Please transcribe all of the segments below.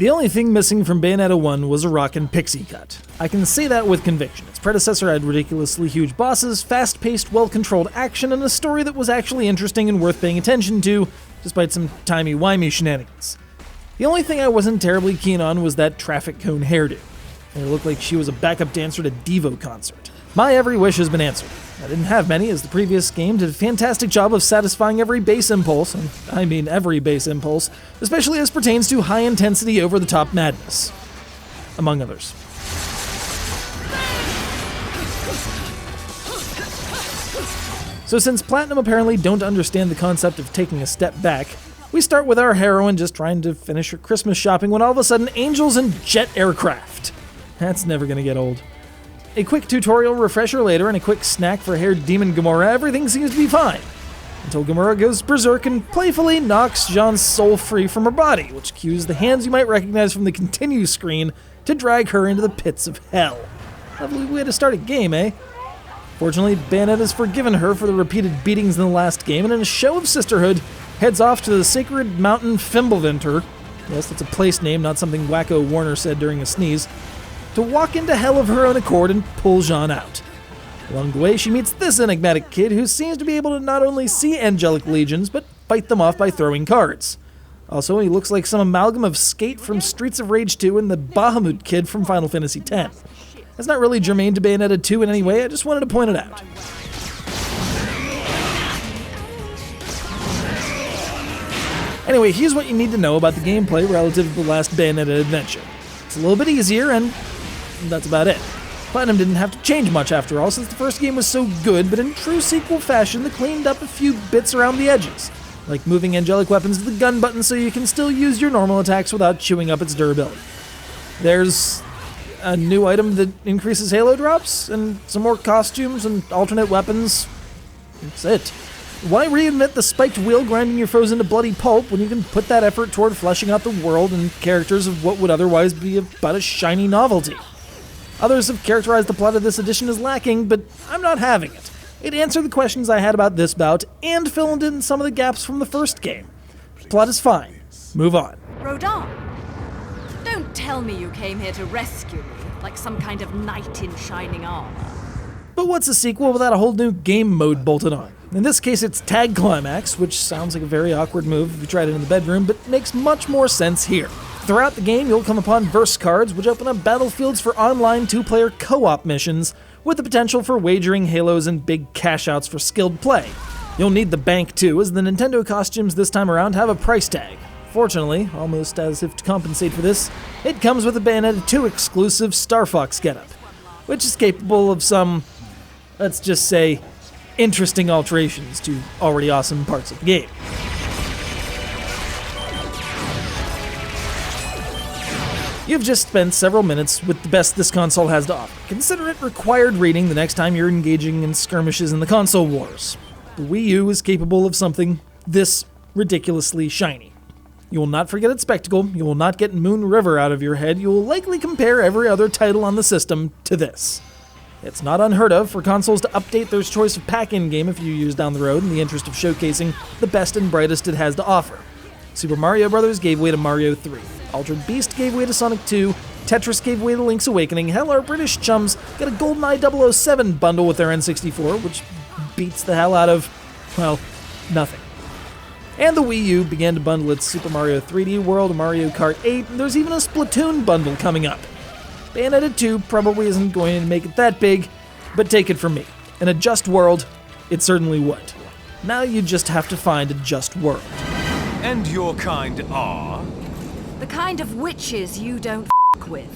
The only thing missing from Bayonetta 1 was a rockin' pixie cut. I can say that with conviction. Its predecessor had ridiculously huge bosses, fast-paced, well-controlled action, and a story that was actually interesting and worth paying attention to, despite some timey-wimey shenanigans. The only thing I wasn't terribly keen on was that traffic cone hairdo. It looked like she was a backup dancer at a Devo concert. My every wish has been answered. I didn't have many, as the previous game did a fantastic job of satisfying every base impulse, and I mean every base impulse, especially as pertains to high-intensity, over-the-top madness, among others. So since Platinum apparently don't understand the concept of taking a step back, we start with our heroine just trying to finish her Christmas shopping when all of a sudden angels and jet aircraft. That's never gonna get old. A quick tutorial refresher later and a quick snack for haired demon Gamora, everything seems to be fine. Until Gamora goes berserk and playfully knocks Jean's soul free from her body, which cues the hands you might recognize from the continue screen to drag her into the pits of hell. Lovely way to start a game, eh? Fortunately, Bayonetta's forgiven her for the repeated beatings in the last game, and in a show of sisterhood, heads off to the sacred mountain Fimbulvinter, yes, that's a place name, not something wacko Warner said during a sneeze, to walk into hell of her own accord and pull Jean out. Along the way, she meets this enigmatic kid who seems to be able to not only see angelic legions, but fight them off by throwing cards. Also, he looks like some amalgam of Skate from Streets of Rage 2 and the Bahamut kid from Final Fantasy X. That's not really germane to Bayonetta 2 in any way, I just wanted to point it out. Anyway, here's what you need to know about the gameplay relative to the last Bayonetta adventure. It's a little bit easier, and that's about it. Platinum didn't have to change much after all, since the first game was so good, but in true sequel fashion, they cleaned up a few bits around the edges, like moving angelic weapons to the gun button so you can still use your normal attacks without chewing up its durability. There's a new item that increases halo drops, and some more costumes and alternate weapons. That's it. Why reinvent the spiked wheel grinding your foes into bloody pulp when you can put that effort toward fleshing out the world and characters of what would otherwise be about a shiny novelty? Others have characterized the plot of this edition as lacking, but I'm not having it. It answered the questions I had about this bout and filled in some of the gaps from the first game. The plot is fine. Move on. Rodin, don't tell me you came here to rescue me, like some kind of knight in shining armor. But what's a sequel without a whole new game mode bolted on? In this case, it's Tag Climax, which sounds like a very awkward move if you tried it in the bedroom, but makes much more sense here. Throughout the game, you'll come upon verse cards, which open up battlefields for online two-player co-op missions, with the potential for wagering halos and big cash-outs for skilled play. You'll need the bank too, as the Nintendo costumes this time around have a price tag. Fortunately, almost as if to compensate for this, it comes with a Bayonetta 2 exclusive Star Fox getup, which is capable of some, let's just say, interesting alterations to already awesome parts of the game. You've just spent several minutes with the best this console has to offer. Consider it required reading the next time you're engaging in skirmishes in the console wars. The Wii U is capable of something this ridiculously shiny. You will not forget its spectacle, you will not get Moon River out of your head, you will likely compare every other title on the system to this. It's not unheard of for consoles to update their choice of pack-in game a few years down the road in the interest of showcasing the best and brightest it has to offer. Super Mario Bros. Gave way to Mario 3. Altered Beast gave way to Sonic 2. Tetris gave way to Link's Awakening. Hell, our British chums got a GoldenEye 007 bundle with their N64, which beats the hell out of, well, nothing. And the Wii U began to bundle its Super Mario 3D World and Mario Kart 8, and there's even a Splatoon bundle coming up. Bayonetta 2 probably isn't going to make it that big, but take it from me. In a just world, it certainly would. Now you just have to find a just world. And your kind are? The kind of witches you don't with.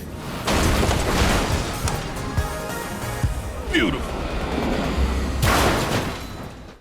Beautiful.